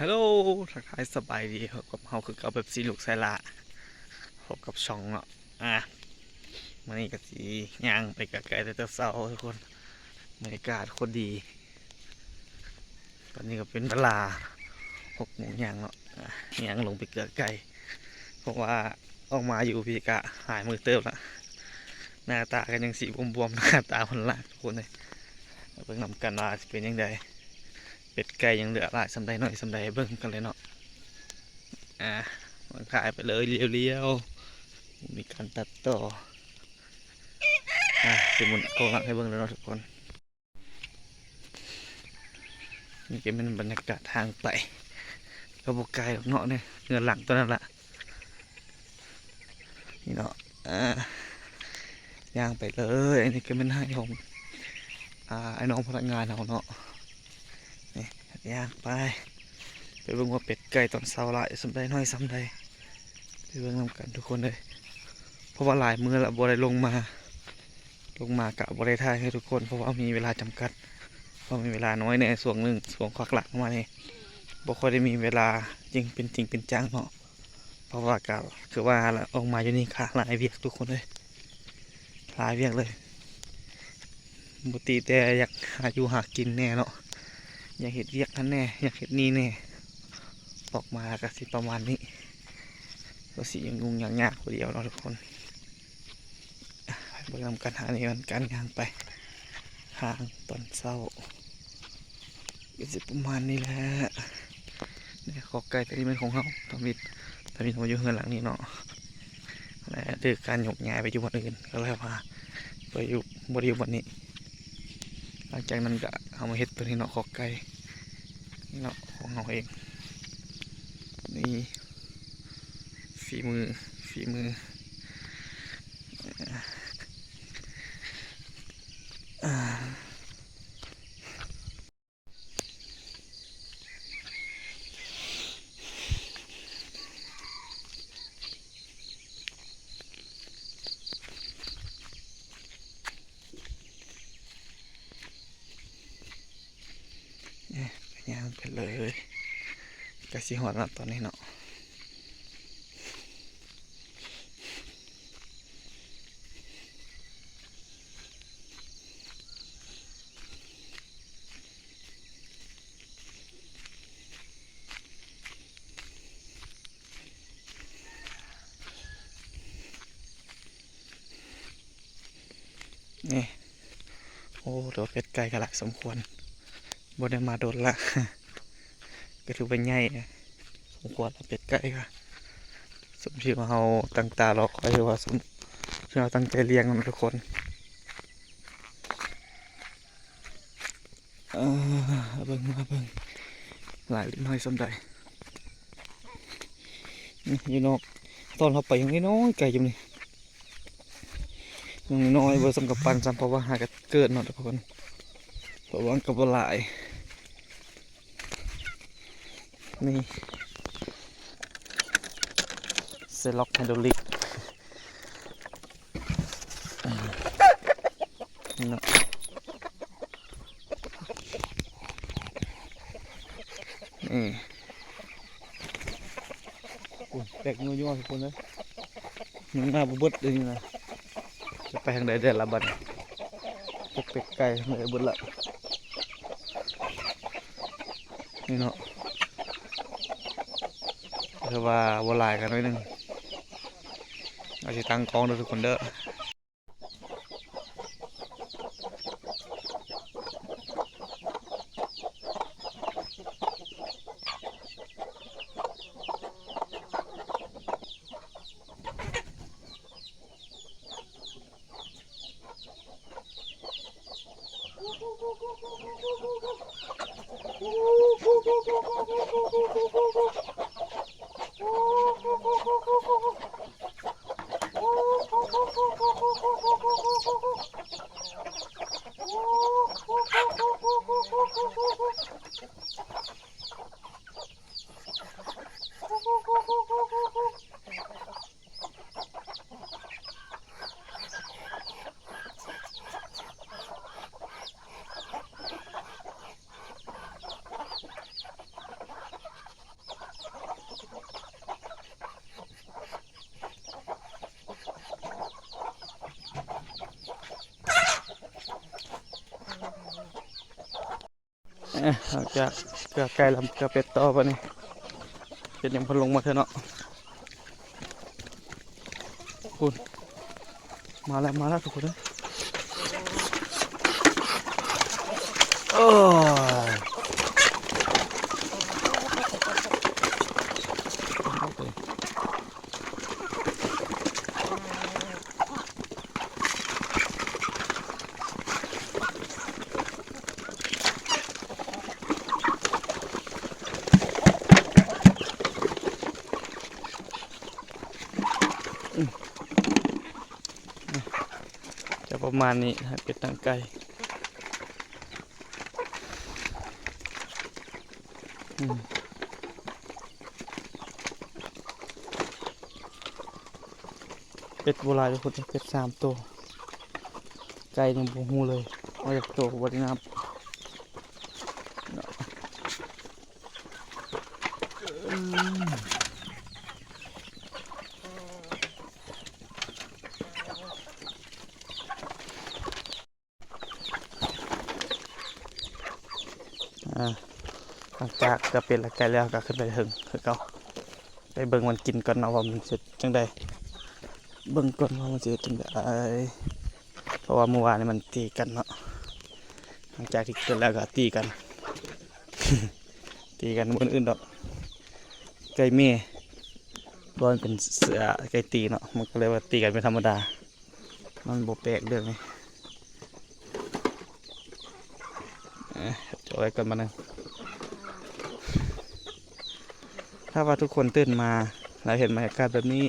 ฮัลโหลทักทายสบายดีครับกับเฮาคือกับแบบสีลูกไซละพบกับช่องเนาะมื่อนี้ก็สีย่างไปกับไก่แต่เช้าทุกคนบรรยากาศโคตรดีตอนนี้ก็เป็นเวลา6 โมงย่างเนาะย่างลงไปเกือไก่เพราะว่าออกมาอยู่พี่กะหายมือเติบละหน้าตากันยังสีบวมๆหน้าตาคนละทุกคนเลยเบิ่งนำกันว่าจะเป็นยังไงเป็ดไก่ยังเหลือหลายสำใดหน่อยสำใดเบิ่งกันเลยเนาะมันขายไปเลยเรียวๆมีการตัดต่อสมุนโกงให้เบิ่งแล้วเนาะทุกคนนี่ก็เป็นบรรยากาศทางไปก็บกไกลเนาะเนี่ยเงินหลังตัวนั้นละนี่เนาะย่างไปเลยอันนี้ก็เป็นให้ของไอ้น้องพนักงานเราเนาะนี่ย่างไปเบิ่งว่าเป็ดไก่ตอนเช้าหลายสำใดน้อยสำใดไปเบิ่งนำกันทุกคนเลยเพราะว่าหลายมือละบัวได้ลงมากะบัวได้ถ่ายให้ทุกคนเพราะว่ามีเวลาจำกัดเพราะมีเวลาน้อยในส่วนหนึ่งส่วนขวักหลักมาเนี่ยบ่ค่อยได้มีเวลาจริงเป็นจังเนาะเพราะว่ากะคือว่าออกมาอยู่นี่ค่ะหลายเวียกทุกคนเลยหลายเวียกเลยบุตรีแต่อยากหาอยู่หากินแน่เนาะอยากเห็ดเวียกนั่นแน่อยากเห็ดนี่แน่ออกมาก็สิประมาณนี้ก็สิยังงงอย่างยากคนเดียวเนาะทุกคนไปทำการหาในวันการงานไปหางตอนเศร้าก็สิประมาณนี้แหละเนี่ยขอไก่ตัวนี้เป็นของเขาทำมิดมาอยู่เฮือนหลังนี้เนาะและดือการหยกย้ายไปอยู่วันอื่นก็เลยพาไปอยู่บริเวณนี้หลังจากนั้นก็เอามาเฮ็ดตัวนี้เนาะขอไก่เนาะของเราเองนี่ฝีมือย่างไปเลยกะสิหอดแล้วตอนนี้เนาะนี่โอ้เดี๋ยวเป็ดไก่กระไรสมควรบ่ได้มาโดนละก็ถือเป็นใหญ่สมควรเป็ดไก่ค่ะสมชื่อว่าเราตั้งตารอคอยว่าสมชื่อเราตั้งใจเลี้ยงมันทุกคนเบิ่งหลายน้อยสมใดนี่อยู่นอกตอนเราไปยังน้อยไก่อยู่นี่ยังน้อยเบอร์สมกับปันซ้ำเพราะว่าหากันเกิดเนาะทุกคนเพราะว่ากับหลายนี่เซล็อกไฮดรอลิกนี่เนาะนี่แตกงัวๆทุกคนเลยยังหน้าบุบเลยนี่นะจะไปทางใดเดี๋ยวละบัดเป็ดไก่เลยบุบละนี่เนาะคือว่าวัวลายกันหน่อยนึงเอาสิตั้งกองดูทุกคนเด้อ หลังจากเกลือไก่ลำเกลือเป็ดต่อไปนี่เป็นยังพลงมาเถอะเนาะคุณมาแล้วทุกคนเลยโอ้ยจะประมาณนี้นะเป็ดตั้งไก่เป็ดโบราณทุกคนเป็ด3 ตัวไก่ยังบูฮูเลยเอาจากตัวบริณาบหลังจากจะเป็นละไก่แล้วก็ขึ้นไปถึงคือเขาไปเบิ่งมันกินก่อนเนาะว่ามันเสร็จจังใดเบิ่งก่อนว่ามันเสร็จจังใดเพราะว่าเมื่อวานนี้มันตีกันเนาะหลังจากที่เกิดแล้วก็ตีกัน ตีกันบนอื่นดอกไก่เม่บอลเป็นเสือไก่ตีเนาะมันก็เลยว่าตีกันเป็นธรรมดามันโบแปลกเรื่องนี้จะไว้กันมาหนึ่งถ้าว่าทุกคนตื่นมาแล้วเห็นบรรยากาศแบบนี้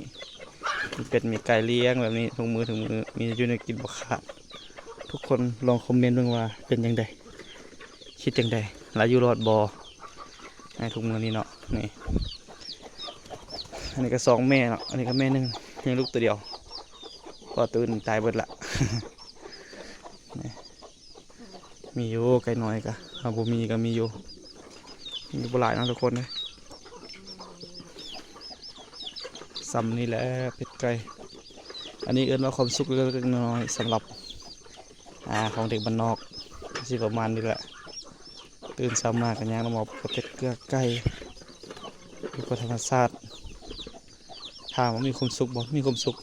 มีไก่เลี้ยงแบบนี้ถุงมือมีอยู่ในกินบ่ขาดทุกคนลองคอมเมนต์ดูว่าเป็นยังไงคิดยังไงแล้วอยู่รอดบอในถุงมือนี้เนาะนี่อันนี้ก็2 แม่เนาะอันนี้ก็แม่1ยังลูกตัวเดียวพอตื่นตายเบิดละ มีอยู่ไก่น้อยกะเอาบ่มีก็มีอยู่มีบ่หลายนะทุกคนเลยซ้ำนี่แหละเป็ดไก่อันนี้เอิ้นว่าความสุขเล็กๆน้อยๆสำหรับของเด็กบ้านนอกสิประมาณนี้แหละตื่นเช้ามากันย่างน้ำหมอกเป็ดเกลือไก่อยู่กับธรรมชาติถามว่ามีความสุขบ่มีความสุข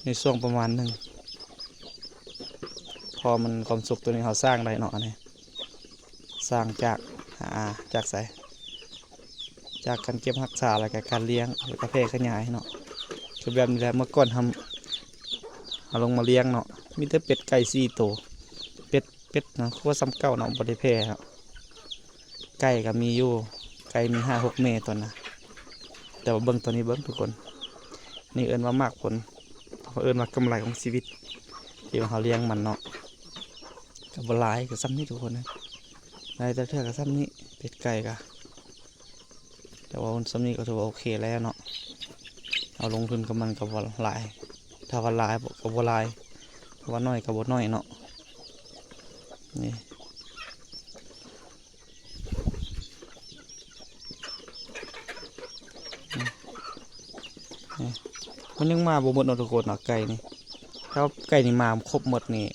ในช่วงประมาณหนึ่งพอมันความสุขตัวนี้เขาสร้างได้เนาะนี่สร้างจากใสจากการเก็บรักษาแล้วก็การเลี้ยงแล้วก็แพร่ขยายเนาะคือแบบนี้แหละเมื่อก่อนเอาลงมาเลี้ยงเนาะมีแต่เป็ดไก่4 ตัวเป็ดนะคือว่าซ้ำเก่าเนาะบ่ได้แพร่ครับไก่ก็มีอยู่ไก่มี5-6 แม่ตัวนะแต่ว่าเบิ่งตัวนี้เบิ่งทุกคนนี่เอิ้นว่ามากผลเอิ้นว่ากำไรของชีวิตที่เขาเลี้ยงมันเนาะกับบหลายกับซ้ำนี่ทุกคนนะนายแต่เท่ากับซ้ำนี่เป็ดไก่กะแต่ว่าซ้ำนี่ก็ถือว่าโอเคแล้วเนาะเอาลงทุนกับมันกับหลายถ้าว่าหลายกับหลายถ้าว่าน้อยกับน้อยเนาะนี่มันยังมาบ่หมดเนาะทุกคนเนาะไก่นี่ถ้าไก่นี่มาครบหมดนี่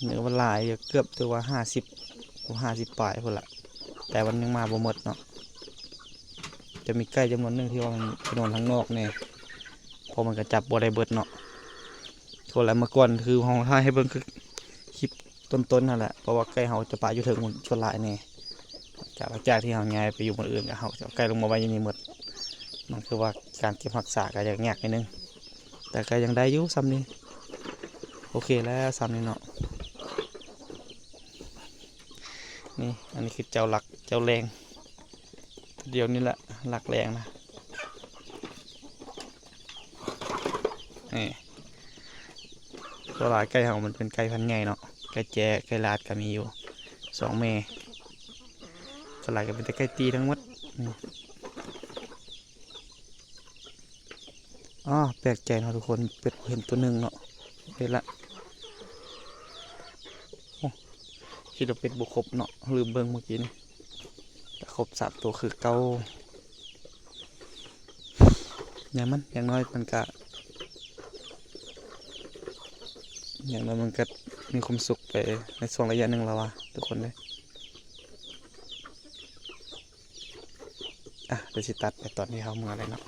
เนื้อมันหลายเกือบตัวว่า50ปลายพอละแต่วันยังมาบ่หมดเนาะจะมีไก่จำนวนหนึ่งที่ว่ามันนอนข้างนอกเนี่ยพอมันกระจับบ่ได้เบิดเนาะโทษแล้วเมื่อก่อนคือห้องท่าให้เบิ่งคือคลิปต้นนั่นแหละเพราะว่าไก่เฮาจะปะอยู่ถึงชนหลายเนี่ยจากที่เฮาย้ายไปอยู่บนอื่นก็เฮาจะไก่ลงมาไว้อย่างนี้หมดมันคือว่าการเก็บรักษาก็ยากนิดนึงแต่ก็ยังได้อยู่ซ้ำนี้โอเคแล้วซ้ำนี้เนาะนี่อันนี้คือเจ้าหลักเจ้าแรงเดี๋ยวนี้แหละหลักแรงนะนี่ตัวลายไก่ของมันเป็นไก่พันธุ์ใหญ่เนาะไก่แจ้ไก่ลาดก็มีอยู่2 แม่ตัวลายก็เป็นแต่ไก่ตีทั้งหมดแปลกใจเนาะทุกคนเป็ดเห็นตัวหนึ่งเนาะเป็ดละคิดว่าเป็ดบุครบเนาะลืมเบิ้งเมื่อกี้นี่แต่ครบ3 ตัวคือเก้าอย่างน้อยมันก็อย่างน้อยมันก็มีความสุขไปในช่วงระยะหนึ่งแล้ววะทุกคนเลย เดี๋ยวสิตัดไปตอนนี้เขาเมื่อไรเนาะ